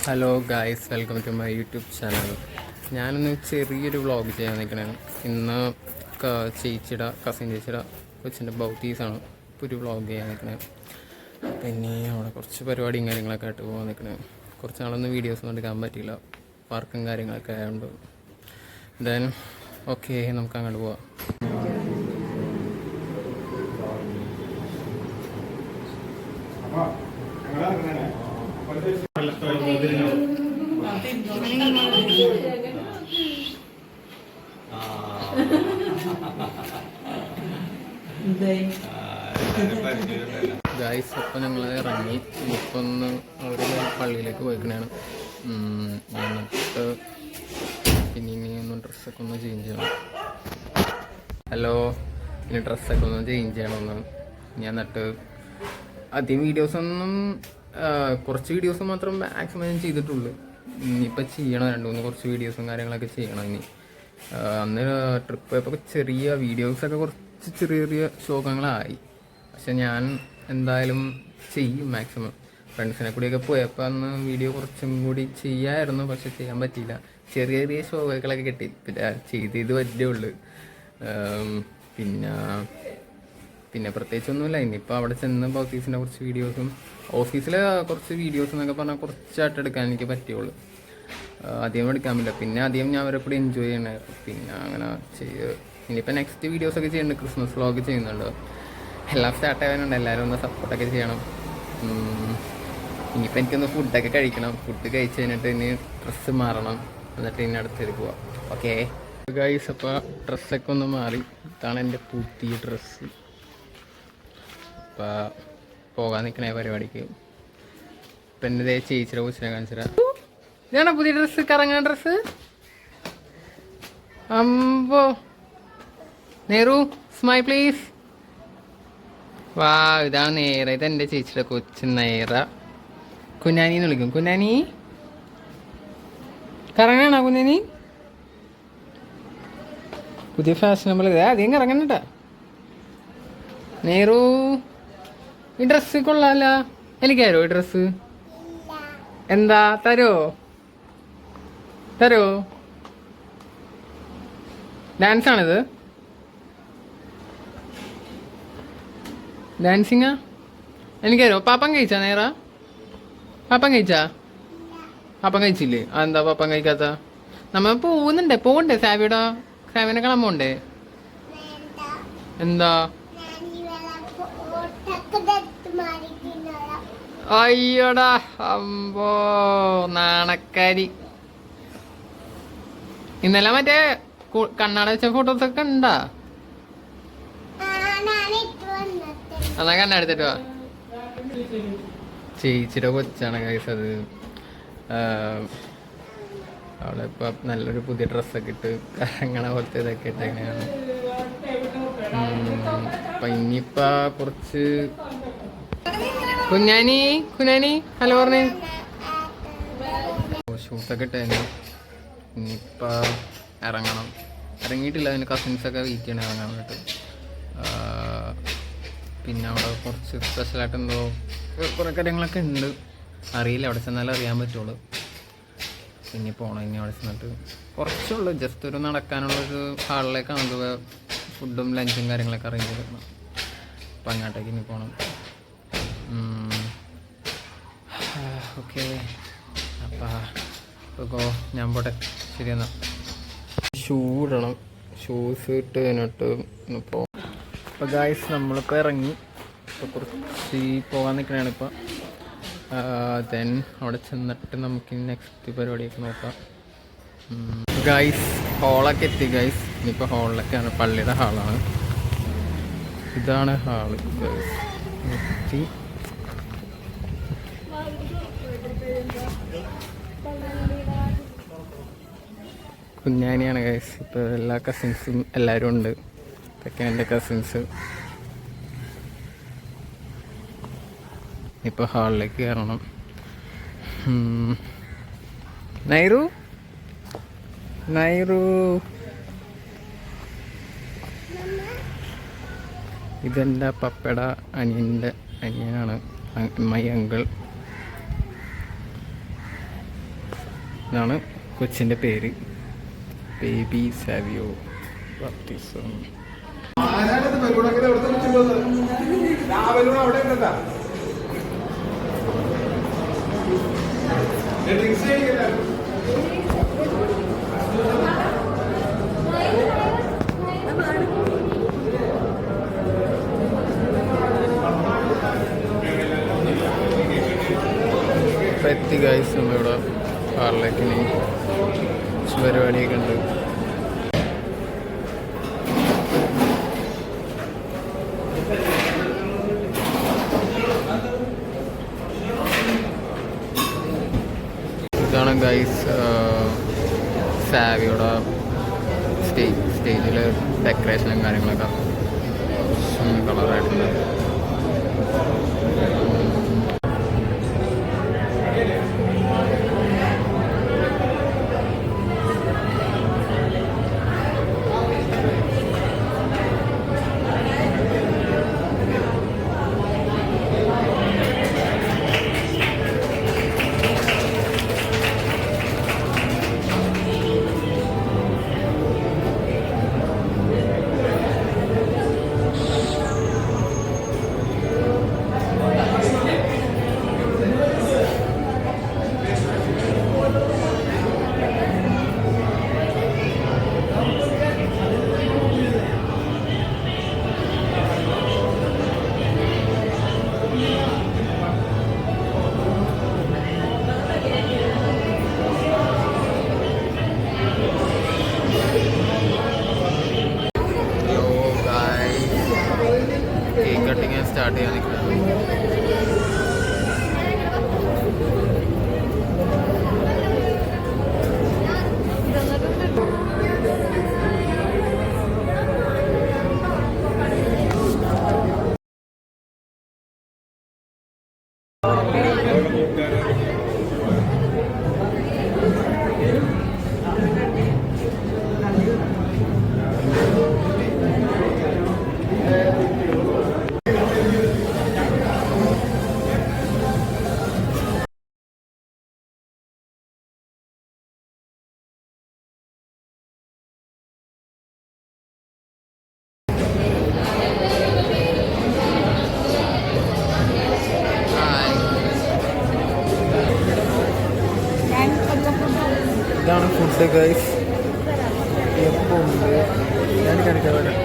Hello guys, welcome to my YouTube channel. ഞാനൊന്ന് ചെറിയൊരു vlog ചെയ്യാൻ നിൽക്കണേ. ഇന്ന് കസിൻ ചേച്ചിയുടെ കൊച്ചിൻ്റെ ബൗത്തീസാണ്. ഇപ്പോൾ ഒരു വ്ളോഗ് ചെയ്യാൻ നിൽക്കണേ. പിന്നെ അവിടെ കുറച്ച് പരിപാടിയും കാര്യങ്ങളൊക്കെ ആയിട്ട് പോകാൻ നിൽക്കണേ. കുറച്ച് നാളൊന്നും വീഡിയോസൊന്നും എടുക്കാൻ പറ്റിയില്ല, വർക്കും കാര്യങ്ങളൊക്കെ ആയതുകൊണ്ട്. ദെൻ ഓക്കെ, നമുക്ക് അങ്ങോട്ട് പോവാം. ഗായ്സ്, അപ്പം ഞങ്ങൾ ഇറങ്ങി. ഇപ്പം ഒന്ന് അവർ പള്ളിയിലേക്ക് പോയിക്കണേണ്. എന്നിട്ട് പിന്നെ ഇനി ഒന്ന് ഡ്രസ്സൊക്കെ ഒന്ന് ചേഞ്ച് ചെയ്യണം. ഹലോ, ഇനി ഡ്രസ്സൊക്കെ ഒന്ന് ചേഞ്ച് ചെയ്യണമെന്ന് ഞാൻ. എന്നിട്ട് അധികം വീഡിയോസൊന്നും, കുറച്ച് വീഡിയോസ് മാത്രം മാക്സിമം ഞാൻ ചെയ്തിട്ടുള്ളൂ. ഇനിയിപ്പോൾ ചെയ്യണം, കുറച്ച് വീഡിയോസും കാര്യങ്ങളൊക്കെ ചെയ്യണം ഇനി. അന്ന് ട്രിപ്പ് പോയപ്പോൾ ചെറിയ വീഡിയോസൊക്കെ കുറച്ച് ചെറിയ ചെറിയ ശോകങ്ങളായി. പക്ഷെ ഞാൻ എന്തായാലും ചെയ്യും മാക്സിമം. ഫ്രണ്ട്സിനെ കൂടിയൊക്കെ പോയപ്പോൾ അന്ന് വീഡിയോ കുറച്ചും കൂടി ചെയ്യാമായിരുന്നു, പക്ഷെ ചെയ്യാൻ പറ്റിയില്ല. ചെറിയ ചെറിയ ശോകങ്ങളൊക്കെ കിട്ടി. പിന്നെ ചെയ്ത് വലിയ ഉള്ളു. പിന്നെ പ്രത്യേകിച്ചൊന്നുമില്ല. ഇനിയിപ്പോൾ അവിടെ ചെന്ന് ഓഫീസിൻ്റെ കുറച്ച് വീഡിയോസും, ഓഫീസിലെ കുറച്ച് വീഡിയോസ് എന്നൊക്കെ പറഞ്ഞാൽ കുറച്ചായിട്ട് എടുക്കാൻ എനിക്ക് പറ്റുള്ളൂ. അധികം എടുക്കാൻ പറ്റില്ല. പിന്നെ അധികം ഞാൻ അവരെ കൂടി എൻജോയ് ചെയ്യണമായിരുന്നു. പിന്നെ അങ്ങനെ ഇനിയിപ്പോൾ നെക്സ്റ്റ് വീഡിയോസൊക്കെ ചെയ്യുന്നുണ്ട്. ക്രിസ്മസ് വ്ളോഗ് ചെയ്യുന്നുണ്ട്. എല്ലാം സ്റ്റാർട്ട് ആവാനുണ്ട്. എല്ലാവരും ഒന്ന് സപ്പോർട്ടൊക്കെ ചെയ്യണം. ഇനിയിപ്പോൾ എനിക്കൊന്ന് ഫുഡൊക്കെ കഴിക്കണം. ഫുഡ് കഴിച്ച് കഴിഞ്ഞിട്ട് ഇനി ഡ്രസ്സ് മാറണം. എന്നിട്ട് ഇനി അടുത്തേക്ക് പോവാം. ഓക്കെ ഗൈസ്, അപ്പോൾ ഡ്രസ്സൊക്കെ ഒന്ന് മാറി. ഇതാണ് എൻ്റെ പുതിയ ഡ്രസ്സ്. അപ്പോൾ പോകാൻ നിൽക്കണ പരിപാടിക്ക്. ഇപ്പം എൻ്റെ ചേച്ചിയുടെ കൊച്ചിനെ കാണിച്ചിട്ട്, ഇതാണോ പുതിയ ഡ്രസ്സ്, കറങ്ങുന്ന ഡ്രസ്സ്? അമ്പോ നേരു, സ്മൈൽ പ്ലീസ്. വാ, ഇതാണ് നേര. ഇതെൻ്റെ ചേച്ചിയുടെ കൊച്ചു നേര. കുഞ്ഞാനിന്ന് വിളിക്കും. കുഞ്ഞാനി കറങ്ങാണോ? കുഞ്ഞാനി പുതിയ ഫാഷനബിൾ അധികം കറങ്ങണ്ട. നേരു, ഈ ഡ്രസ്സ് കൊള്ളാല്ല. എനിക്കാരോ ഈ ഡ്രസ്സ്? എന്താ, തരോ? ഡാൻസാണിത്? ഡാൻസിങ്ങാ? എനിക്കറിയോ? പാപ്പം കഴിച്ചാ നേരാ? പാപ്പം കഴിച്ചില്ലേ? അതെന്താ പാപ്പം കഴിക്കാത്ത? നമ്മ പോകണ്ടേ സാവിനെ കാണാൻ പോണ്ടേ? എന്താ? അയ്യോടാ, അമ്പോ നാണക്കാരി. ഇന്നലെ മറ്റേ കണ്ണാട വെച്ച ഫോട്ടോസൊക്കെ ഉണ്ടാ? എന്നാ കണ്ണെടുത്തിട്ട് വാ. ചേച്ചിയുടെ കൊച്ചാണ് ഗൈസ് അത്. അവിടെ ഇപ്പൊ നല്ലൊരു പുതിയ ഡ്രസ്സൊക്കെ ഇട്ട് കറങ്ങണ പോലത്തെ ഇതൊക്കെ ഇട്ട് എങ്ങനെയാണ്. അപ്പൊ ഇനിയിപ്പ കുറച്ച് കുഞ്ഞാനി ഹലോ പറഞ്ഞേ. ഷൂട്ടൊക്കെ ഇട്ടായിരുന്നു. ഇനിയിപ്പ ഇറങ്ങണം. ഇറങ്ങിയിട്ടില്ല. അതിന് കസിൻസൊക്കെ വെയിറ്റ് ചെയ്യണം ഇറങ്ങാൻ വേണ്ടിയിട്ട്. പിന്നെ അവിടെ കുറച്ച് സ്പെഷ്യലായിട്ട് എന്തോ കുറേ കാര്യങ്ങളൊക്കെ ഉണ്ട്. അറിയില്ല, അവിടെ ചെന്നാലും അറിയാൻ പറ്റുള്ളൂ. ഇനി പോകണം. ഇനി അവിടെ ചെന്നിട്ട് കുറച്ചുള്ളൂ, ജസ്റ്റ് ഒരു നടക്കാനുള്ളൊരു ഹാളിലേക്കാണ് ഫുഡും ലഞ്ചും കാര്യങ്ങളൊക്കെ അറേഞ്ച് ചെയ്തിരിക്കണം. അപ്പം അങ്ങോട്ടേക്ക് ഇനി പോകണം. ഓക്കെ, അപ്പോൾ ഞാൻ പോട്ടെ. ശരി എന്നാൽ. ഷൂ ഇടണം. ഷൂസ് ഇട്ട് കഴിഞ്ഞിട്ട് ഇപ്പോൾ ഗായ്സ് നമ്മളിപ്പോൾ ഇറങ്ങി. ഇപ്പോൾ കുറച്ച് പോകാൻ നിൽക്കണതാണ് ഇപ്പോൾ. ദെൻ അവിടെ ചെന്നിട്ട് നമുക്ക് നെക്സ്റ്റ് പരിപാടിയൊക്കെ നോക്കാം. ഗായ്സ്, ഹാളൊക്കെ എത്തി ഗായ്സ്. ഇനിയിപ്പോൾ ഹാളിലൊക്കെയാണ്. പള്ളിയുടെ ഹാളാണ്. ഇതാണ് ഹാള് ഗായ്സ്. എത്തി. കുഞ്ഞാനിയാണ് ഗൈസ്. ഇപ്പോൾ എല്ലാ കസിൻസും എല്ലാവരും ഉണ്ട്. ഇതൊക്കെ എൻ്റെ കസിൻസ്. ഇപ്പോൾ ഹാളിലേക്ക് കയറണം. നൈറു ഇതെൻ്റെ പപ്പയുടെ അനിയനാണ്. My uncle. ഇതാണ് കൊച്ചിൻ്റെ പേര്, ബേബി സാവിയോ ബാപ്റ്റിസം. എത്തി ഗൈസ്, നമ്മളിവിടെ കാറിലേക്ക് ഇനി പരിപാടിയൊക്കെ ഉണ്ട്. ഇതാണ് ഗൈസ് സാവിയുടെ സ്റ്റേജിൽ ഡെക്കറേഷനും കാര്യങ്ങളൊക്കെ കളറായിട്ടുണ്ട്. സ്റ്റാർട്ട് ചെയ്യാൻ നിൽക്കുന്നത്. ഇതാണ് ഫുഡ് ഗൈസ്. എപ്പോൾ ഉണ്ട് ഞാൻ കാണിക്കാൻ വരാം.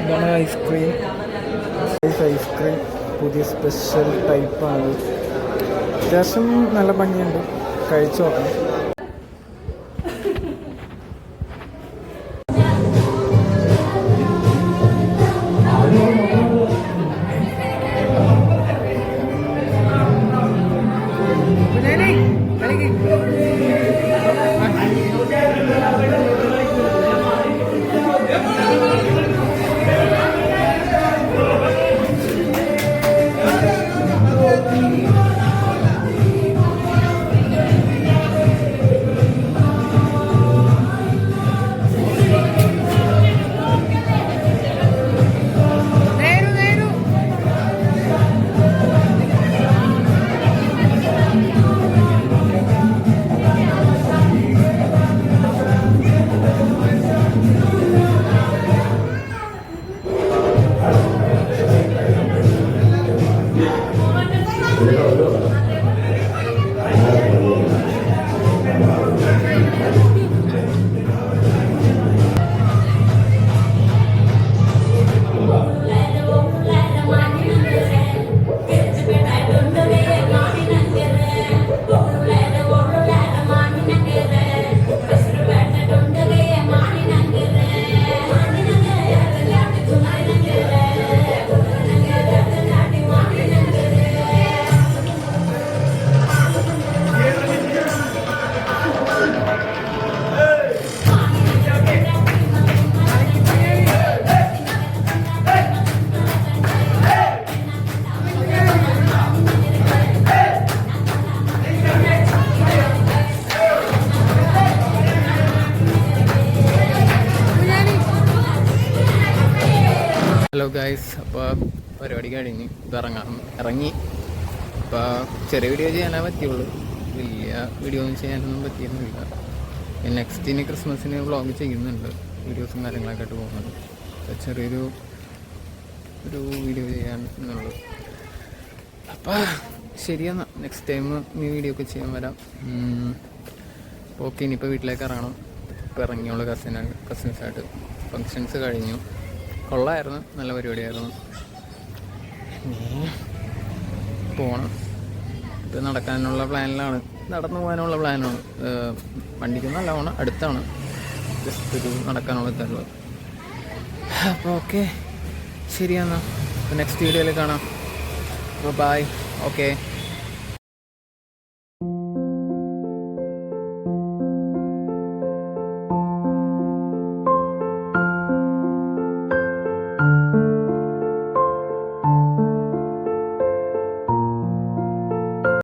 ഇതാണ് ഐസ്ക്രീം. ഐസ്ക്രീം പുതിയ സ്പെഷ്യൽ ടൈപ്പാണ്. അത്യാവശ്യം നല്ല ഭംഗിയുണ്ട്, കഴിച്ചു നോക്കണം. പരിപാടി കഴിഞ്ഞ് ഇപ്പോൾ ഇറങ്ങി. ഇപ്പോൾ ചെറിയ വീഡിയോ ചെയ്യാനേ പറ്റുള്ളൂ, വലിയ വീഡിയോ ഒന്നും ചെയ്യാനൊന്നും പറ്റിയൊന്നുമില്ല. നെക്സ്റ്റ് ഇനി ക്രിസ്മസിന് വ്ളോഗ് ചെയ്യുന്നുണ്ട്, വീഡിയോസും കാര്യങ്ങളൊക്കെ ആയിട്ട് പോകുന്നത്. ചെറിയൊരു വീഡിയോ ചെയ്യാൻ എന്നുള്ളൂ. അപ്പോൾ ശരിയെന്നാ, നെക്സ്റ്റ് ടൈം നീ വീഡിയോ ഒക്കെ ചെയ്യാൻ വരാം. ഓക്കെ, ഇനിയിപ്പോൾ വീട്ടിലേക്ക് ഇറങ്ങണം. ഇപ്പോൾ ഇറങ്ങിയുള്ള കസിൻസായിട്ട് ഫങ്ഷൻസ് കഴിഞ്ഞു. കൊള്ളായിരുന്നു, നല്ല പരിപാടിയായിരുന്നു. പോകണം, ഇപ്പോൾ നടക്കാനുള്ള പ്ലാനിലാണ്, നടന്നു പോകാനുള്ള പ്ലാനാണ്. വണ്ടിക്കൊന്നും അല്ല, പോകണം, അടുത്താണ്, ജസ്റ്റ് ഒരു നടക്കാനുള്ള തരുള്ളത്. അപ്പോൾ ഓക്കെ ശരിയെന്നാ, അപ്പോൾ നെക്സ്റ്റ് വീഡിയോയിൽ കാണാം. അപ്പോൾ ബൈ. ഓക്കെ.